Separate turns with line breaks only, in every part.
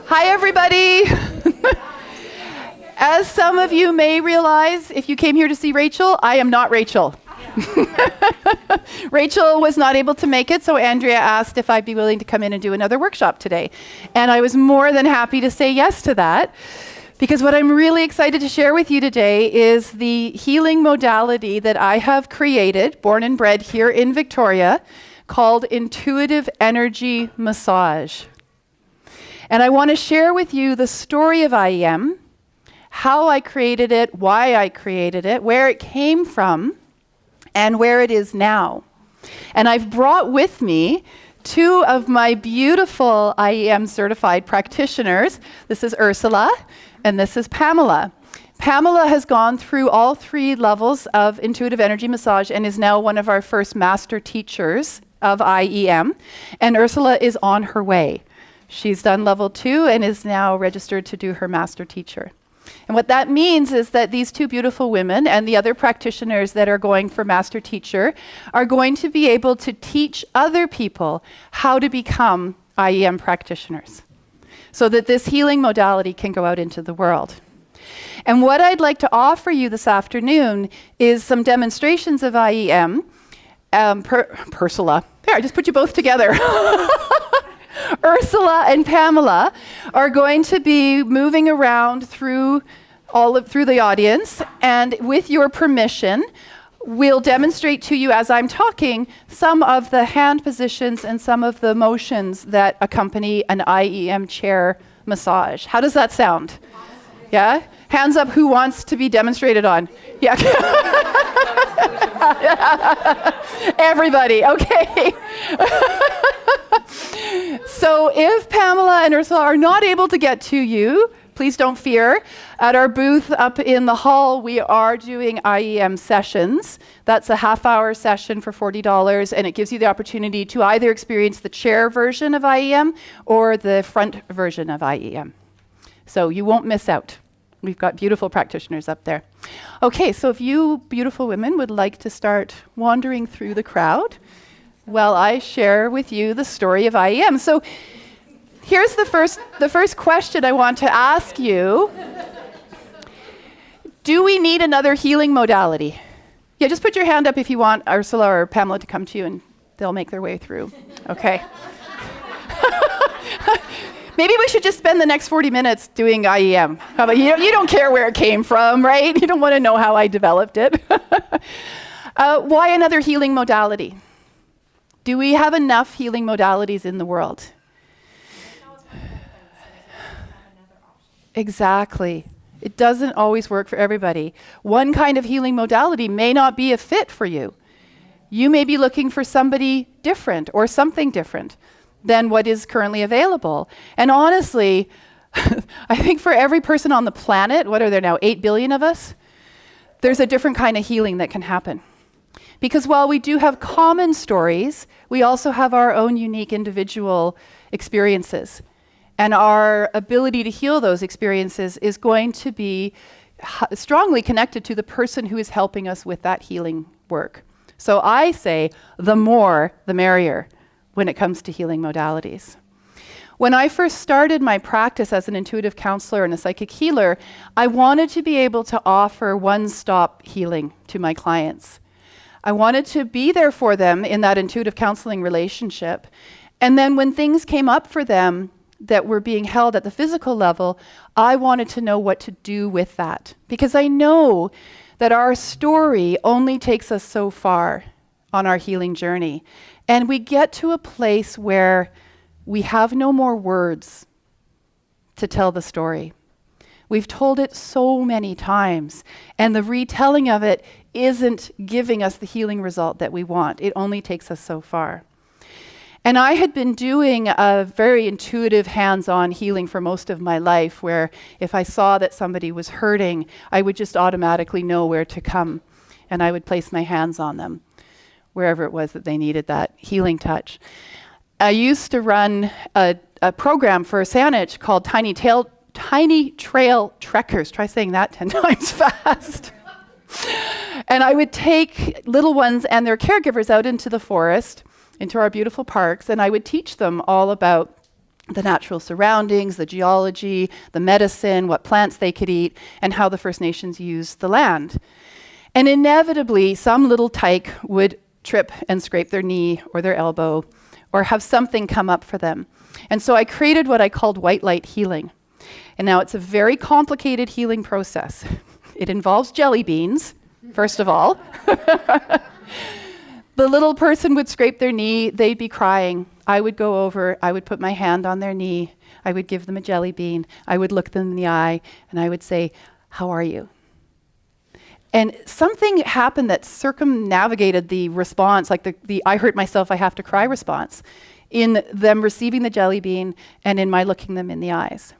Hi, everybody. As some of you may realize, if you came here to see Rachel, I am not Rachel. Rachel was not able to make it, so Andrea asked if I'd be willing to come in and do another workshop today. And I was more than happy to say yes to that, because what I'm really excited to share with you today is the healing modality that I have created, born and bred here in Victoria, called Intuitive Energy Massage. And I want to share with you the story of IEM, how I created it, why I created it, where it came from, and where it is now. And I've brought with me two of my beautiful IEM certified practitioners. This is Ursula, and this is Pamela. Pamela has gone through all 3 levels of intuitive energy massage and is now one of our first master teachers of IEM. And Ursula is on her way. She's done level 2 and is now registered to do her master teacher. And what that means is that these 2 beautiful women and the other practitioners that are going for master teacher are going to be able to teach other people how to become IEM practitioners so that this healing modality can go out into the world. And what I'd like to offer you this afternoon is some demonstrations of IEM. Ursula. There, I just put you both together. Ursula and Pamela are going to be moving around through the audience, and with your permission, we'll demonstrate to you as I'm talking some of the hand positions and some of the motions that accompany an IEM chair massage. How does that sound? Yeah? Hands up who wants to be demonstrated on. Yeah. Everybody, okay. So if Pamela and Ursula are not able to get to you, please don't fear. At our booth up in the hall, we are doing IEM sessions. That's a half-hour session for $40, and it gives you the opportunity to either experience the chair version of IEM or the front version of IEM. So you won't miss out. We've got beautiful practitioners up there. Okay, so if you beautiful women would like to start wandering through the crowd, while I share with you the story of IEM. So here's the first question I want to ask you. Do we need another healing modality? Yeah, just put your hand up if you want Ursula or Pamela to come to you, and they'll make their way through. Okay. Maybe we should just spend the next 40 minutes doing IEM. How about you? You don't care where it came from, right? You don't want to know how I developed it. Why another healing modality? Do we have enough healing modalities in the world? Exactly. It doesn't always work for everybody. One kind of healing modality may not be a fit for you. You may be looking for somebody different or something different than what is currently available. And honestly, I think for every person on the planet, what are there now, 8 billion of us? There's a different kind of healing that can happen. Because while we do have common stories, we also have our own unique individual experiences. And our ability to heal those experiences is going to be strongly connected to the person who is helping us with that healing work. So I say, the more, the merrier when it comes to healing modalities. When I first started my practice as an intuitive counselor and a psychic healer, I wanted to be able to offer one-stop healing to my clients. I wanted to be there for them in that intuitive counseling relationship. And then when things came up for them that were being held at the physical level, I wanted to know what to do with that. Because I know that our story only takes us so far on our healing journey. And we get to a place where we have no more words to tell the story. We've told it so many times, and the retelling of it isn't giving us the healing result that we want. It only takes us so far. And I had been doing a very intuitive hands-on healing for most of my life, where if I saw that somebody was hurting, I would just automatically know where to come, and I would place my hands on them, wherever it was that they needed that healing touch. I used to run a program for Saanich called Tiny Trail Trekkers. Try saying that 10 times fast. And I would take little ones and their caregivers out into the forest, into our beautiful parks, and I would teach them all about the natural surroundings, the geology, the medicine, what plants they could eat, and how the First Nations used the land. And inevitably, some little tyke would trip and scrape their knee or their elbow or have something come up for them. And so I created what I called white light healing. And now it's a very complicated healing process. It involves jelly beans, first of all. The little person would scrape their knee, they'd be crying. I would go over, I would put my hand on their knee, I would give them a jelly bean, I would look them in the eye, and I would say, "How are you?" And something happened that circumnavigated the response, like the "I hurt myself, I have to cry" response, in them receiving the jelly bean and in my looking them in the eyes.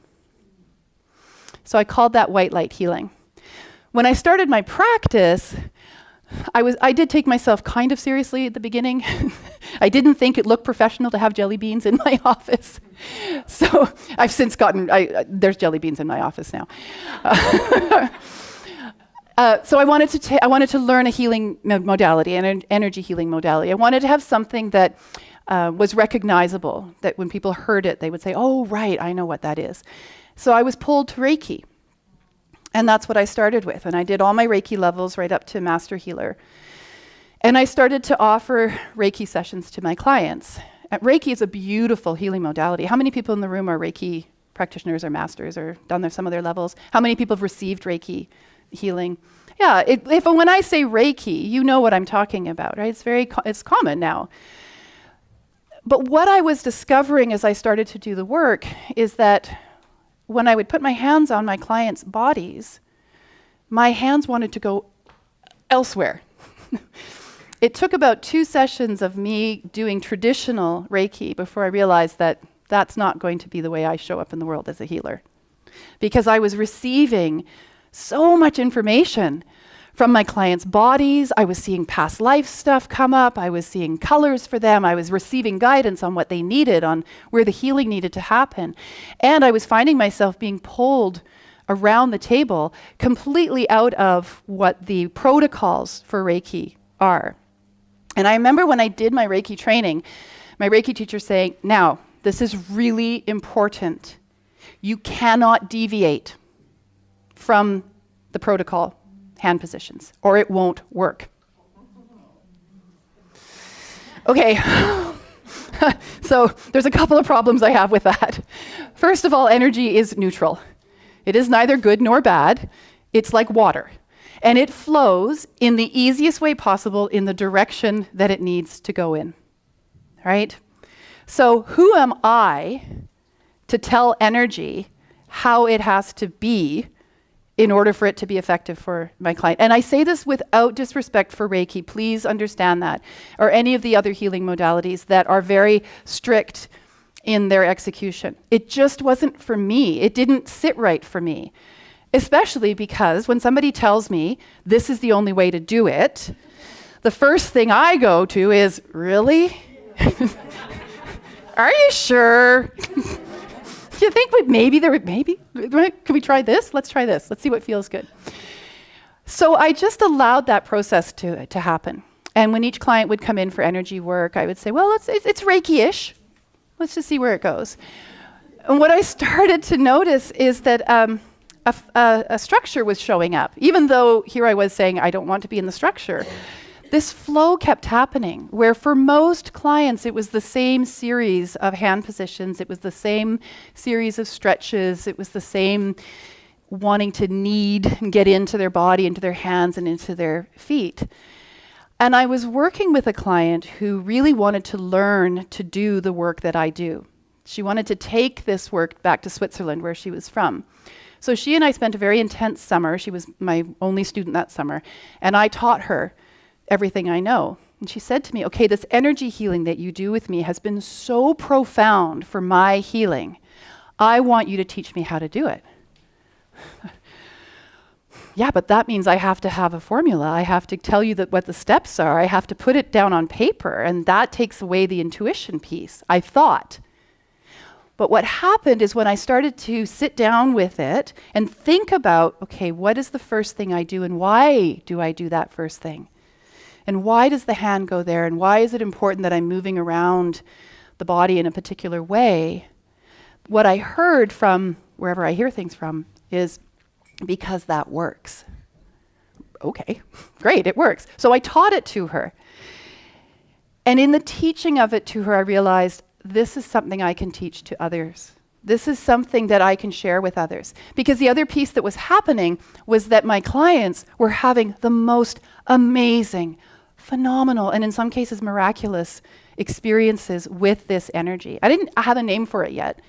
So I called that white light healing. When I started my practice, I did take myself kind of seriously at the beginning. I didn't think it looked professional to have jelly beans in my office. So I've since there's jelly beans in my office now. So I wanted to learn a healing modality, an energy healing modality. I wanted to have something that was recognizable, that when people heard it, they would say, "Oh, right, I know what that is." So I was pulled to Reiki. And that's what I started with. And I did all my Reiki levels right up to Master Healer. And I started to offer Reiki sessions to my clients. Reiki is a beautiful healing modality. How many people in the room are Reiki practitioners or masters or done some of their levels? How many people have received Reiki healing? Yeah, when I say Reiki, you know what I'm talking about, right? It's common now. But what I was discovering as I started to do the work is that when I would put my hands on my clients' bodies, my hands wanted to go elsewhere. It took about 2 sessions of me doing traditional Reiki before I realized that that's not going to be the way I show up in the world as a healer. Because I was receiving so much information from my clients' bodies. I was seeing past life stuff come up. I was seeing colors for them. I was receiving guidance on what they needed, on where the healing needed to happen. And I was finding myself being pulled around the table completely out of what the protocols for Reiki are. And I remember when I did my Reiki training, my Reiki teacher saying, "Now, this is really important. You cannot deviate from the protocol hand positions, or it won't work." Okay, so there's a couple of problems I have with that. First of all, energy is neutral. It is neither good nor bad. It's like water. And it flows in the easiest way possible in the direction that it needs to go in, right? So who am I to tell energy how it has to be in order for it to be effective for my client? And I say this without disrespect for Reiki, please understand that, or any of the other healing modalities that are very strict in their execution. It just wasn't for me. It didn't sit right for me, especially because when somebody tells me this is the only way to do it, the first thing I go to is, "Really? Are you sure? Do you think maybe can we try this? Let's try this. Let's see what feels good." So I just allowed that process to happen. And when each client would come in for energy work, I would say, "Well, it's Reiki-ish. Let's just see where it goes." And what I started to notice is that a structure was showing up. Even though here I was saying, I don't want to be in the structure, this flow kept happening, where for most clients, it was the same series of hand positions. It was the same series of stretches. It was the same wanting to knead and get into their body, into their hands, and into their feet. And I was working with a client who really wanted to learn to do the work that I do. She wanted to take this work back to Switzerland, where she was from. So she and I spent a very intense summer. She was my only student that summer. And I taught her everything I know. And she said to me, "Okay, this energy healing that you do with me has been so profound for my healing. I want you to teach me how to do it." Yeah, but that means I have to have a formula. I have to tell you what the steps are. I have to put it down on paper, and that takes away the intuition piece, I thought. But what happened is when I started to sit down with it and think about, okay, what is the first thing I do, and why do I do that first thing? And why does the hand go there? And why is it important that I'm moving around the body in a particular way? what I heard from wherever I hear things from is because that works. Okay, great, it works. So I taught it to her. And in the teaching of it to her, I realized this is something I can teach to others. This is something that I can share with others. Because the other piece that was happening was that my clients were having the most amazing, phenomenal, and in some cases miraculous experiences with this energy. I didn't have a name for it yet.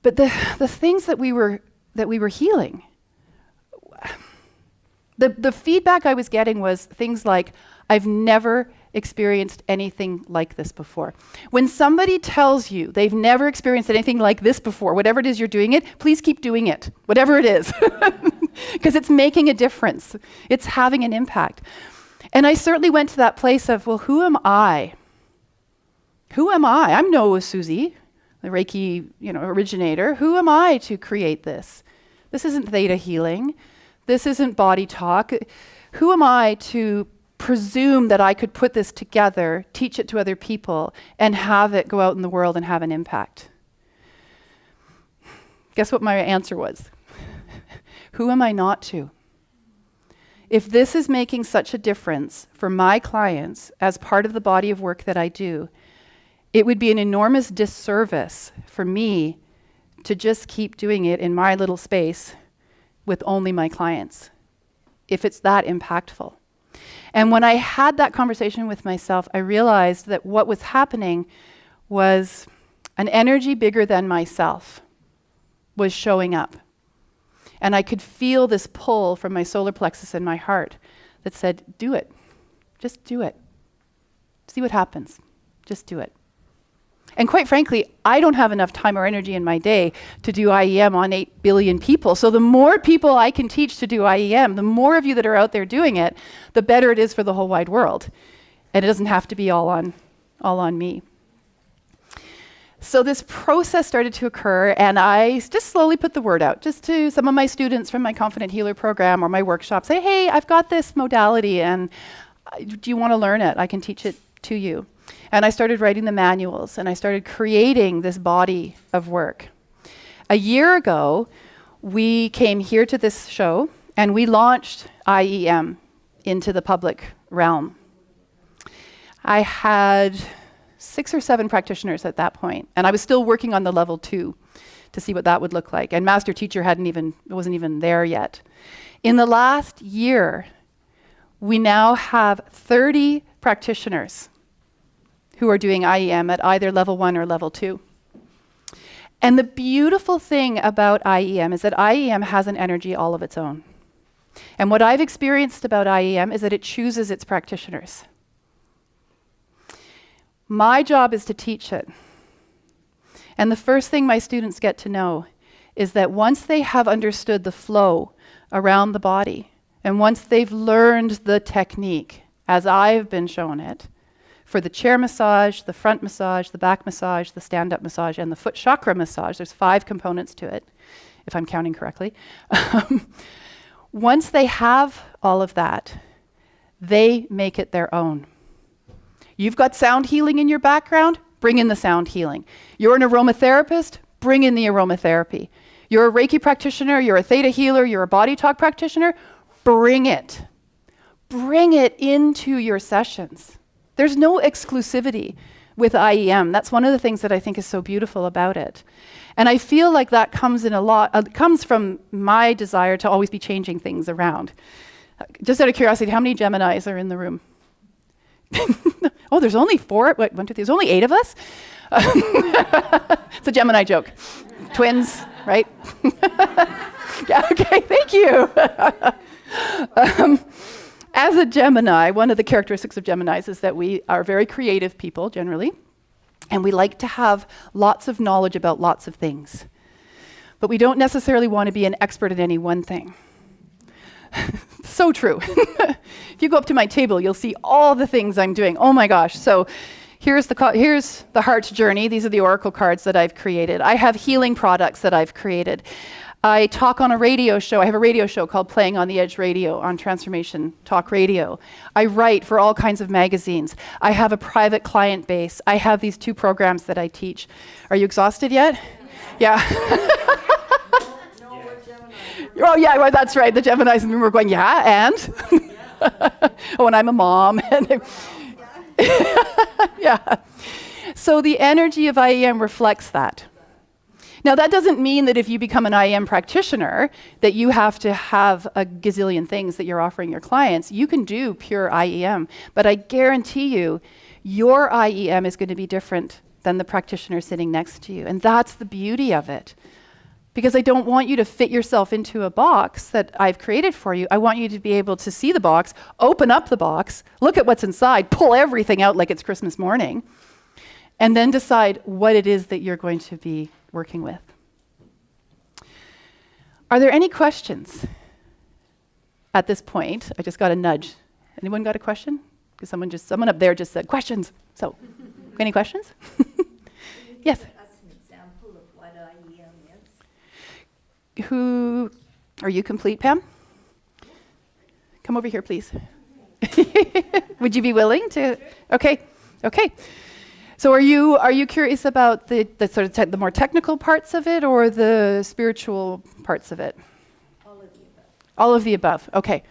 But the things that we were healing, the feedback I was getting was things like, I've never experienced anything like this before. When somebody tells you they've never experienced anything like this before, whatever it is you're doing it, please keep doing it, whatever it is, because it's making a difference. It's having an impact. And I certainly went to that place of, well, who am I? Who am I? I'm no Susie, the Reiki, originator. Who am I to create this? This isn't theta healing. This isn't body talk. Who am I to presume that I could put this together, teach it to other people, and have it go out in the world and have an impact? Guess what my answer was? Who am I not to? If this is making such a difference for my clients as part of the body of work that I do, it would be an enormous disservice for me to just keep doing it in my little space with only my clients, if it's that impactful. And when I had that conversation with myself, I realized that what was happening was an energy bigger than myself was showing up. And I could feel this pull from my solar plexus in my heart that said, do it. Just do it. See what happens. Just do it. And quite frankly, I don't have enough time or energy in my day to do IEM on 8 billion people. So the more people I can teach to do IEM, the more of you that are out there doing it, the better it is for the whole wide world. And it doesn't have to be all on me. So this process started to occur, and I just slowly put the word out, just to some of my students from my Confident Healer program or my workshop, say, hey, I've got this modality, and do you want to learn it? I can teach it to you. And I started writing the manuals, and I started creating this body of work. A year ago, we came here to this show, and we launched IEM into the public realm. I had 6 or 7 practitioners at that point, and I was still working on the level 2 to see what that would look like. And Master Teacher wasn't even there yet. In the last year, we now have 30 practitioners who are doing IEM at either level 1 or level 2. And the beautiful thing about IEM is that IEM has an energy all of its own. And what I've experienced about IEM is that it chooses its practitioners. My job is to teach it. And the first thing my students get to know is that once they have understood the flow around the body, and once they've learned the technique, as I've been shown it, for the chair massage, the front massage, the back massage, the stand-up massage, and the foot chakra massage, there's 5 components to it, if I'm counting correctly. Once they have all of that, they make it their own. You've got sound healing in your background, bring in the sound healing. You're an aromatherapist, bring in the aromatherapy. You're a Reiki practitioner, you're a theta healer, you're a body talk practitioner, bring it. Bring it into your sessions. There's no exclusivity with IEM. That's one of the things that I think is so beautiful about it. And I feel like that comes comes from my desire to always be changing things around. Just out of curiosity, how many Geminis are in the room? Oh, there's only 4. Wait, 1, 2, 3. There's only 8 of us. It's a Gemini joke. Twins, right? Yeah, okay, thank you. As a Gemini, one of the characteristics of Geminis is that we are very creative people, generally, and we like to have lots of knowledge about lots of things. But we don't necessarily want to be an expert at any one thing. So true. If you go up to my table, you'll see all the things I'm doing. Oh my gosh. So here's the heart's journey. These are the oracle cards that I've created. I have healing products that I've created. I talk on a radio show. I have a radio show called Playing on the Edge Radio on Transformation Talk Radio. I write for all kinds of magazines. I have a private client base. I have these 2 programs that I teach. Are you exhausted yet? Yeah. Oh, yeah, well, that's right. The Geminis in the room were going, yeah, and? Oh, and I'm a mom. Yeah. So the energy of IEM reflects that. Now, that doesn't mean that if you become an IEM practitioner, that you have to have a gazillion things that you're offering your clients. You can do pure IEM, but I guarantee you, your IEM is going to be different than the practitioner sitting next to you. And that's the beauty of it. Because I don't want you to fit yourself into a box that I've created for you. I want you to be able to see the box, open up the box, look at what's inside, pull everything out like it's Christmas morning, and then decide what it is that you're going to be working with. Are there any questions at this point? I just got a nudge. Anyone got a question? Because someone up there just said questions. So, any questions? Yes.
Give us an example of what IEM is.
Who are you complete, Pam? Come over here, please. Would you be willing to? Okay. So are you curious about the sort of the more technical parts of it or the spiritual parts of it?
All of the above.
All of the above. Okay.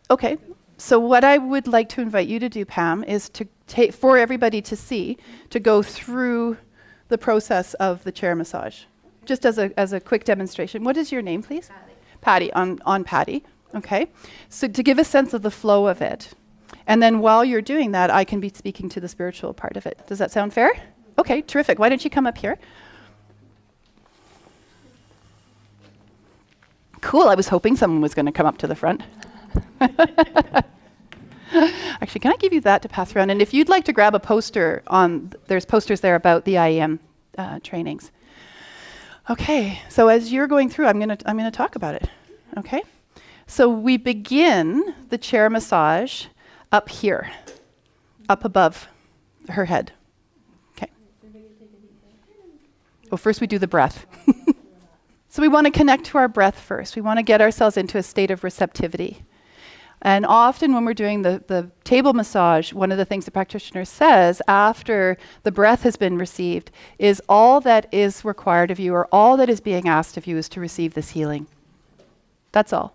Okay. So what I would like to invite you to do, Pam, is to take for everybody to see, to go through the process of the chair massage, just as a quick demonstration. What is your name, please?
Patty.
On Patty. Okay. So to give a sense of the flow of it. And then while you're doing that, I can be speaking to the spiritual part of it. Does that sound fair? Okay, terrific. Why don't you come up here? Cool. I was hoping someone was going to come up to the front. Actually, can I give you that to pass around? And if you'd like to grab a poster there's posters there about the IEM trainings. Okay, so as you're going through, I'm gonna talk about it. Okay, so we begin the chair massage up here, up above her head. Okay. Well, first we do the breath. So we want to connect to our breath first. We want to get ourselves into a state of receptivity. And often when we're doing the table massage, one of the things the practitioner says after the breath has been received is all that is required of you or all that is being asked of you is to receive this healing. That's all.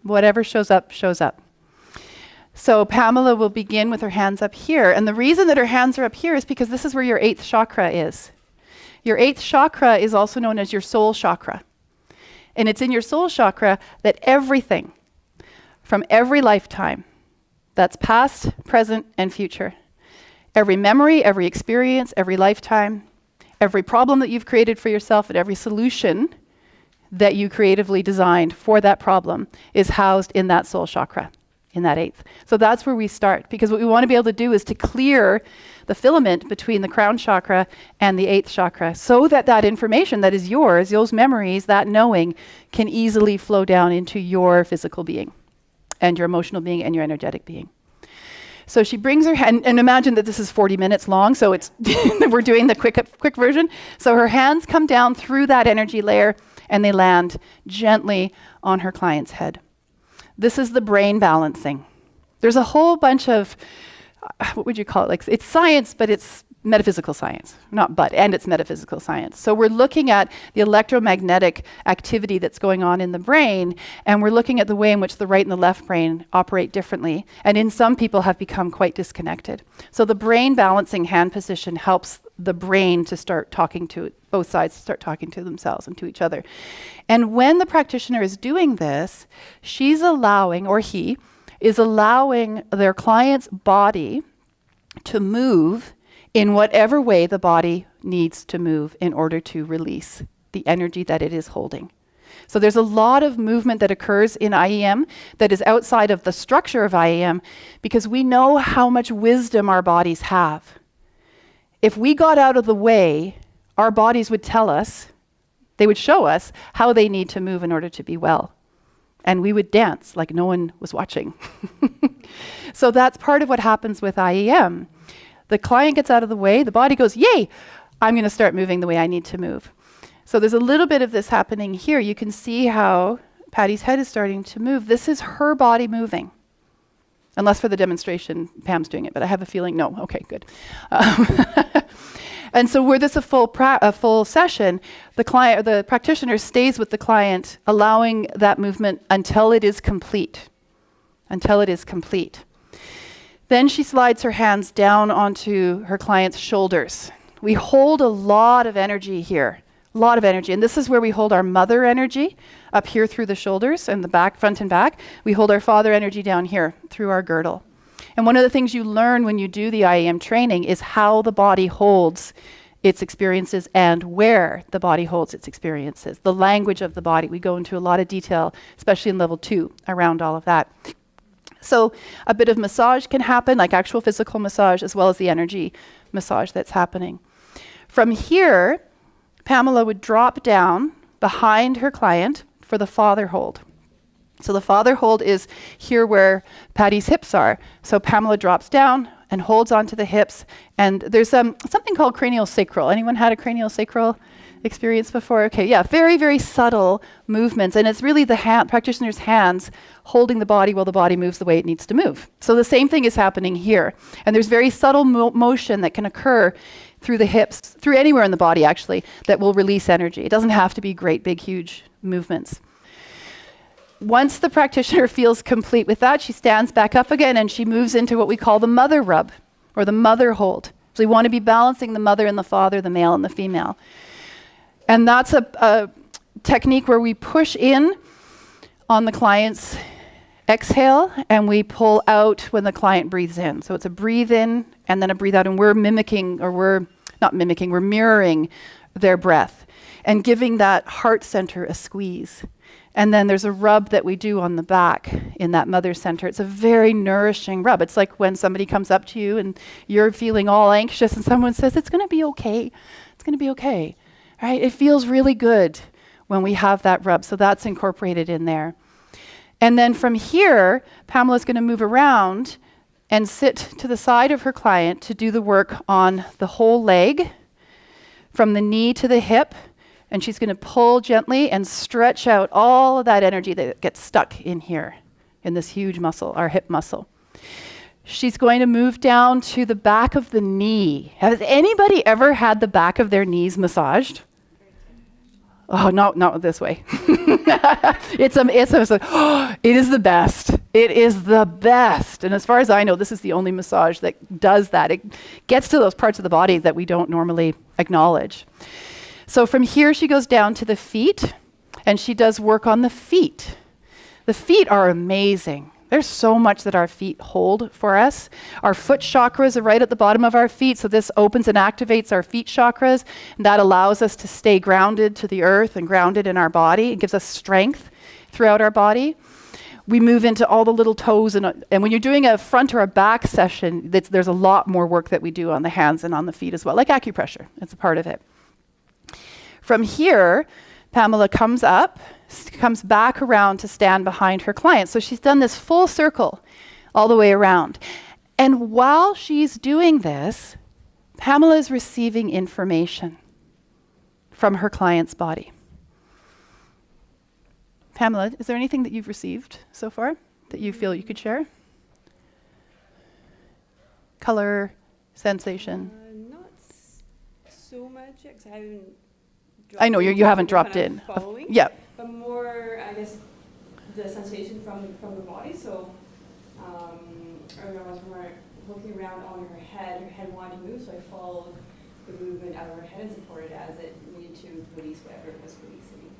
Whatever shows up, shows up. So Pamela will begin with her hands up here. And the reason that her hands are up here is because this is where your 8th chakra is. Your 8th chakra is also known as your soul chakra. And it's in your soul chakra that everything from every lifetime, that's past, present, and future, every memory, every experience, every lifetime, every problem that you've created for yourself, and every solution that you creatively designed for that problem is housed in that soul chakra, in that 8th. So that's where we start, because what we want to be able to do is to clear the filament between the crown chakra and the 8th chakra so that that information that is yours, those memories, that knowing, can easily flow down into your physical being and your emotional being and your energetic being. So she brings her hand, and imagine that this is 40 minutes long, so it's we're doing the quick version. So her hands come down through that energy layer and they land gently on her client's head. This is the brain balancing. There's a whole bunch of, what would you call it? Like, it's science, but it's metaphysical science. And it's metaphysical science. So we're looking at the electromagnetic activity that's going on in the brain, and we're looking at the way in which the right and the left brain operate differently, and in some people have become quite disconnected. So the brain balancing hand position helps the brain to start talking to both sides, to start talking to themselves and to each other. And when the practitioner is doing this, she's allowing, or he is allowing their client's body to move in whatever way the body needs to move in order to release the energy that it is holding. So there's a lot of movement that occurs in IEM that is outside of the structure of IEM because we know how much wisdom our bodies have. If we got out of the way, our bodies would tell us, they would show us how they need to move in order to be well. And we would dance like no one was watching. So that's part of what happens with IEM. The client gets out of the way, the body goes, yay, I'm going to start moving the way I need to move. So there's a little bit of this happening here. You can see how Patty's head is starting to move. This is her body moving. Unless for the demonstration, Pam's doing it, but I have a feeling, no, okay, good. And so were this a full session, the practitioner stays with the client, allowing that movement until it is complete. Until it is complete. Then she slides her hands down onto her client's shoulders. We hold a lot of energy here, a lot of energy. And this is where we hold our mother energy up here through the shoulders and the back, front and back. We hold our father energy down here through our girdle. And one of the things you learn when you do the IEM training is how the body holds its experiences and where the body holds its experiences, the language of the body. We go into a lot of detail, especially in level 2, around all of that. So a bit of massage can happen, like actual physical massage, as well as the energy massage that's happening. From here, Pamela would drop down behind her client for the father hold. So the father hold is here where Patty's hips are. So Pamela drops down and holds onto the hips. And there's something called cranial sacral. Anyone had a cranial sacral experience before? Okay, yeah, very, very subtle movements. And it's really the practitioner's hands holding the body while the body moves the way it needs to move. So the same thing is happening here. And there's very subtle motion that can occur through the hips, through anywhere in the body actually, that will release energy. It doesn't have to be great, big, huge movements. Once the practitioner feels complete with that, she stands back up again and she moves into what we call the mother rub or the mother hold. So we want to be balancing the mother and the father, the male and the female. And that's a technique where we push in on the client's exhale and we pull out when the client breathes in. So it's a breathe in and then a breathe out, and we're mirroring their breath and giving that heart center a squeeze. And then there's a rub that we do on the back in that mother center. It's a very nourishing rub. It's like when somebody comes up to you and you're feeling all anxious and someone says, it's going to be okay. It's going to be okay. Right? It feels really good when we have that rub. So that's incorporated in there. And then from here, Pamela's going to move around and sit to the side of her client to do the work on the whole leg, from the knee to the hip. And she's going to pull gently and stretch out all of that energy that gets stuck in here, in this huge muscle, our hip muscle. She's going to move down to the back of the knee. Has anybody ever had the back of their knees massaged? Oh, no, not this way. It is the best. It is the best. And as far as I know, this is the only massage that does that. It gets to those parts of the body that we don't normally acknowledge. So from here, she goes down to the feet, and she does work on the feet. The feet are amazing. There's so much that our feet hold for us. Our foot chakras are right at the bottom of our feet, so this opens and activates our feet chakras, and that allows us to stay grounded to the earth and grounded in our body. It gives us strength throughout our body. We move into all the little toes, and when you're doing a front or a back session, there's a lot more work that we do on the hands and on the feet as well, like acupressure. It's a part of it. From here, Pamela comes back around to stand behind her client. So she's done this full circle all the way around. And while she's doing this, Pamela is receiving information from her client's body. Pamela, is there anything that you've received so far that you feel you could share? Color, sensation?
Not so much, because I haven't.
I know you haven't dropped in. Yeah.
But more, I guess, the sensation from the body. So earlier I was more looking around on her head wanted to move, so I followed the movement out of her head and supported as it needed to release whatever it was releasing,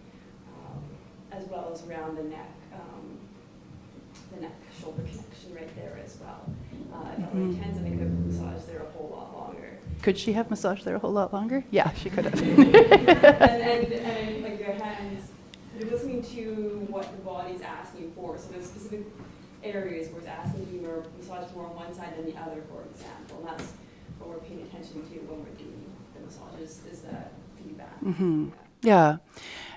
as well as around the neck shoulder connection right there as well. I felt really tense, and I could have massaged there a whole lot longer.
Could she have massaged there a whole lot longer? Yeah, she could have.
and like your hands, you're listening to what the body's asking for. So there's specific areas where it's asking you to massage more on one side than the other, for example. And that's what we're paying attention to when we're doing the massages, is that feedback.
Mm-hmm. Yeah.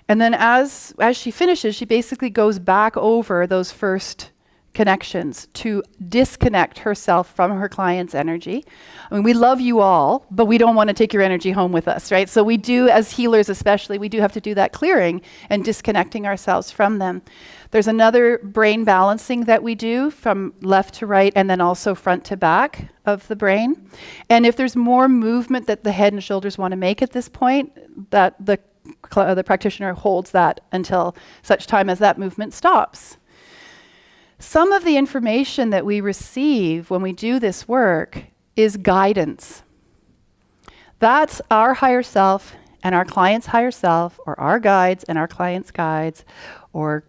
And then as she finishes, she basically goes back over those first connections to disconnect herself from her client's energy. I mean, we love you all, but we don't want to take your energy home with us, right? So we do, as healers especially, we do have to do that clearing and disconnecting ourselves from them. There's another brain balancing that we do from left to right and then also front to back of the brain. And if there's more movement that the head and shoulders want to make at this point, that the practitioner holds that until such time as that movement stops. Some of the information that we receive when we do this work is guidance. That's our higher self and our client's higher self, or our guides and our client's guides, or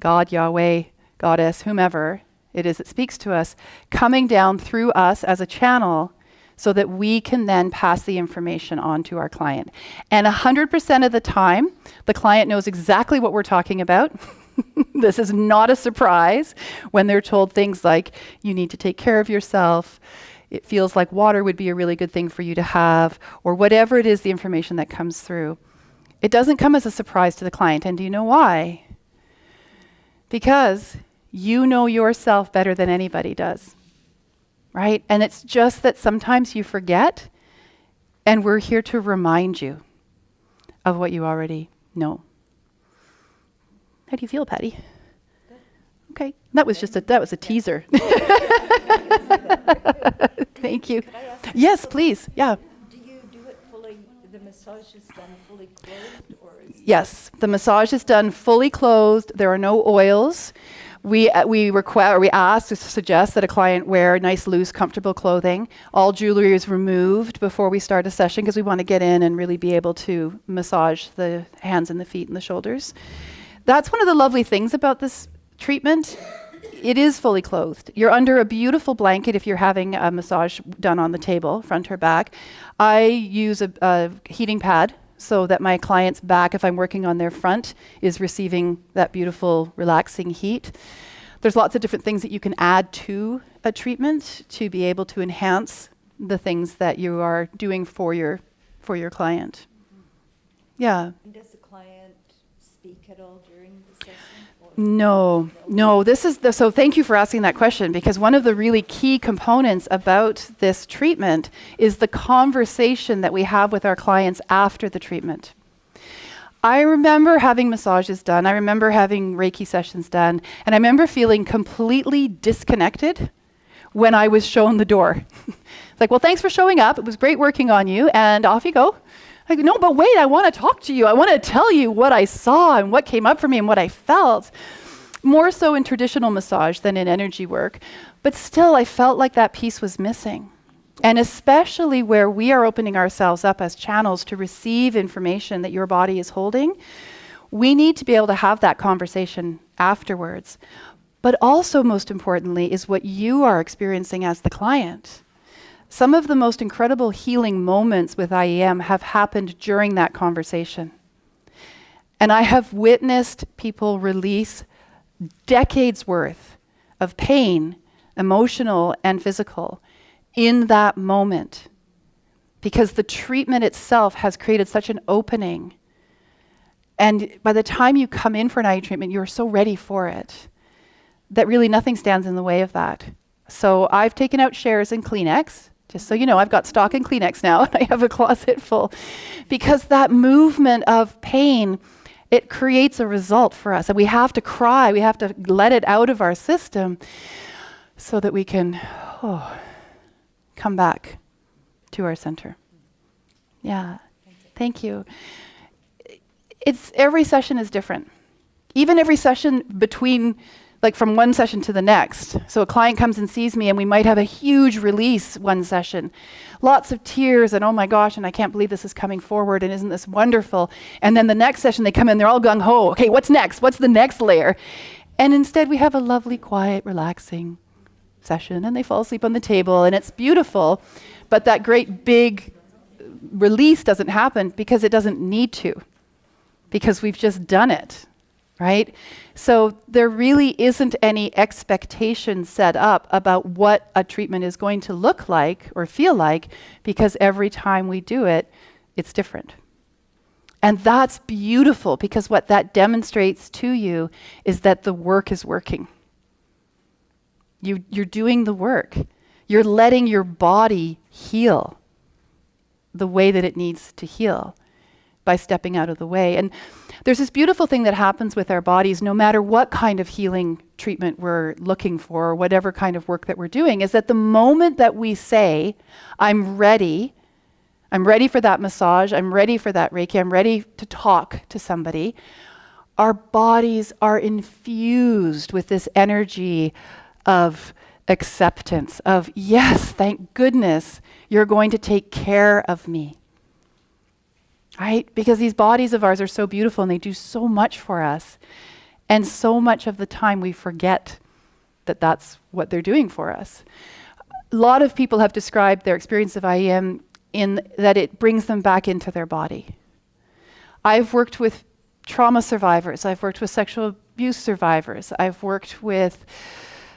God, Yahweh, Goddess, whomever it is that speaks to us, coming down through us as a channel so that we can then pass the information on to our client. And 100% of the time, the client knows exactly what we're talking about. This is not a surprise when they're told things like, you need to take care of yourself, it feels like water would be a really good thing for you to have, or whatever it is, the information that comes through. It doesn't come as a surprise to the client. And do you know why? Because you know yourself better than anybody does, right? And it's just that sometimes you forget, and we're here to remind you of what you already know. How do you feel, Patty?
Good.
Okay, that was a teaser. Thank you.
Could I ask
Yes, please. Yeah.
Do you do it fully, the massage is done fully clothed, or is
Yes, the massage is done fully clothed. There are no oils. We suggest that a client wear nice, loose, comfortable clothing. All jewelry is removed before we start a session because we want to get in and really be able to massage the hands and the feet and the shoulders. That's one of the lovely things about this treatment. It is fully clothed. You're under a beautiful blanket if you're having a massage done on the table, front or back. I use a heating pad so that my client's back, if I'm working on their front, is receiving that beautiful, relaxing heat. There's lots of different things that you can add to a treatment to be able to enhance the things that you are doing for your client. Yeah.
and does the client speak at all during the session? Or
No. So thank you for asking that question, because one of the really key components about this treatment is the conversation that we have with our clients after the treatment. I remember having massages done. I remember having Reiki sessions done. And I remember feeling completely disconnected when I was shown the door. It's like, well, thanks for showing up. It was great working on you. And off you go. Like, no, but wait, I want to talk to you. I want to tell you what I saw and what came up for me and what I felt. More so in traditional massage than in energy work. But still, I felt like that piece was missing. And especially where we are opening ourselves up as channels to receive information that your body is holding, we need to be able to have that conversation afterwards. But also, most importantly, is what you are experiencing as the client. Some of the most incredible healing moments with IEM have happened during that conversation. And I have witnessed people release decades worth of pain, emotional and physical, in that moment, because the treatment itself has created such an opening. And by the time you come in for an IE treatment, you're so ready for it that really nothing stands in the way of that. So I've taken out shares in Kleenex. Just so you know, I've got stock in Kleenex now, and I have a closet full. Because that movement of pain, it creates a result for us. And we have to cry, we have to let it out of our system so that we can come back to our center. Yeah, thank you. Every session is different. Even every session between, like from one session to the next. So a client comes and sees me and we might have a huge release one session. Lots of tears and oh my gosh, and I can't believe this is coming forward and isn't this wonderful? And then the next session they come in, they're all gung-ho. Okay, what's next? What's the next layer? And instead we have a lovely, quiet, relaxing session and they fall asleep on the table and it's beautiful. But that great big release doesn't happen because it doesn't need to. Because we've just done it. Right? So there really isn't any expectation set up about what a treatment is going to look like or feel like, because every time we do it, it's different. And that's beautiful, because what that demonstrates to you is that the work is working. You're doing the work. You're letting your body heal the way that it needs to heal by stepping out of the way. And there's this beautiful thing that happens with our bodies, no matter what kind of healing treatment we're looking for, or whatever kind of work that we're doing, is that the moment that we say, I'm ready for that massage, I'm ready for that Reiki, I'm ready to talk to somebody, our bodies are infused with this energy of acceptance, of yes, thank goodness you're going to take care of me. Right? Because these bodies of ours are so beautiful and they do so much for us. And so much of the time we forget that that's what they're doing for us. A lot of people have described their experience of IEM in that it brings them back into their body. I've worked with trauma survivors. I've worked with sexual abuse survivors. I've worked with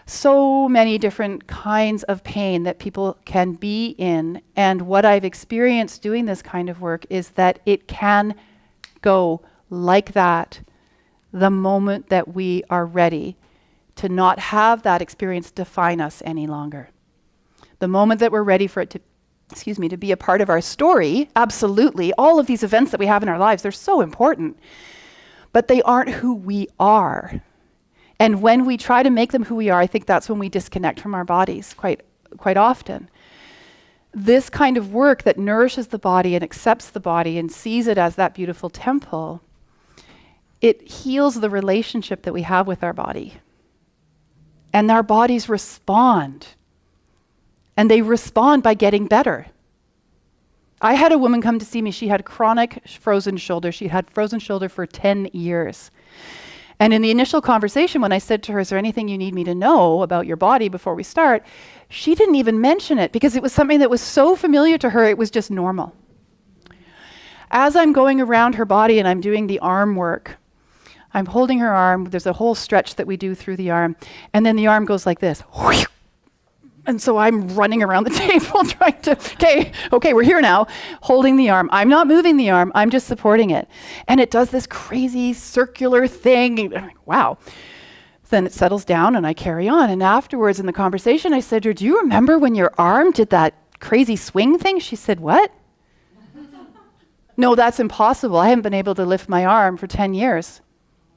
so many different kinds of pain that people can be in. And what I've experienced doing this kind of work is that it can go like that the moment that we are ready to not have that experience define us any longer. The moment that we're ready for it to be a part of our story, absolutely. All of these events that we have in our lives, they're so important. But they aren't who we are. And when we try to make them who we are, I think that's when we disconnect from our bodies quite often. This kind of work that nourishes the body and accepts the body and sees it as that beautiful temple, it heals the relationship that we have with our body. And our bodies respond. And they respond by getting better. I had a woman come to see me. She had chronic frozen shoulder. She had frozen shoulder for 10 years. And in the initial conversation, when I said to her, is there anything you need me to know about your body before we start? She didn't even mention it because it was something that was so familiar to her, it was just normal. As I'm going around her body and I'm doing the arm work, I'm holding her arm. There's a whole stretch that we do through the arm. And then the arm goes like this. And so I'm running around the table trying to, okay, we're here now, holding the arm. I'm not moving the arm, I'm just supporting it. And it does this crazy circular thing. I'm like, wow. Then it settles down and I carry on. And afterwards in the conversation, I said to her, do you remember when your arm did that crazy swing thing? She said, what? No, that's impossible. I haven't been able to lift my arm for 10 years.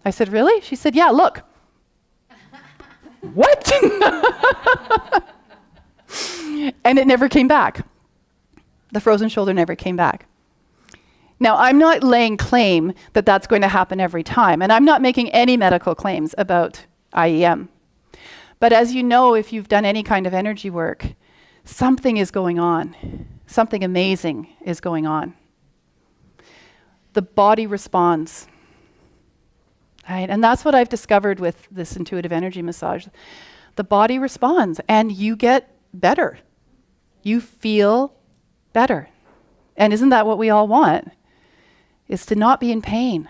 I said, really? She said, yeah, look. What? And it never came back. The frozen shoulder never came back. Now, I'm not laying claim that that's going to happen every time, and I'm not making any medical claims about IEM. But as you know, if you've done any kind of energy work, something is going on. Something amazing is going on. The body responds. Right? And that's what I've discovered with this intuitive energy massage. The body responds, and you get better. You feel better. And isn't that what we all want? Is to not be in pain.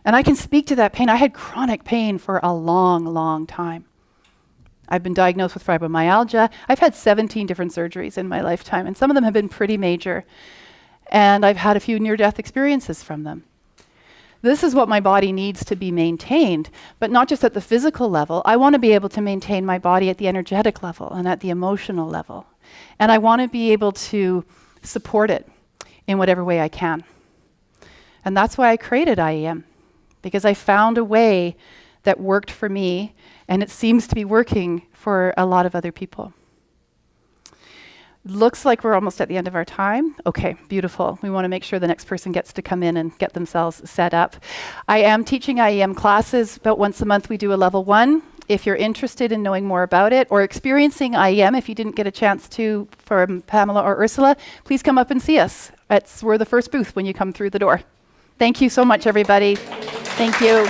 And I can speak to that pain. I had chronic pain for a long, long time. I've been diagnosed with fibromyalgia. I've had 17 different surgeries in my lifetime, and some of them have been pretty major. And I've had a few near-death experiences from them. This is what my body needs to be maintained, but not just at the physical level. I want to be able to maintain my body at the energetic level and at the emotional level. And I want to be able to support it in whatever way I can. And that's why I created IEM, because I found a way that worked for me, and it seems to be working for a lot of other people. Looks like we're almost at the end of our time. Okay, beautiful. We want to make sure the next person gets to come in and get themselves set up. I am teaching IEM classes. About once a month we do a level 1. If you're interested in knowing more about it or experiencing IEM, if you didn't get a chance to from Pamela or Ursula, please come up and see us. We're the first booth when you come through the door. Thank you so much, everybody. Thank you.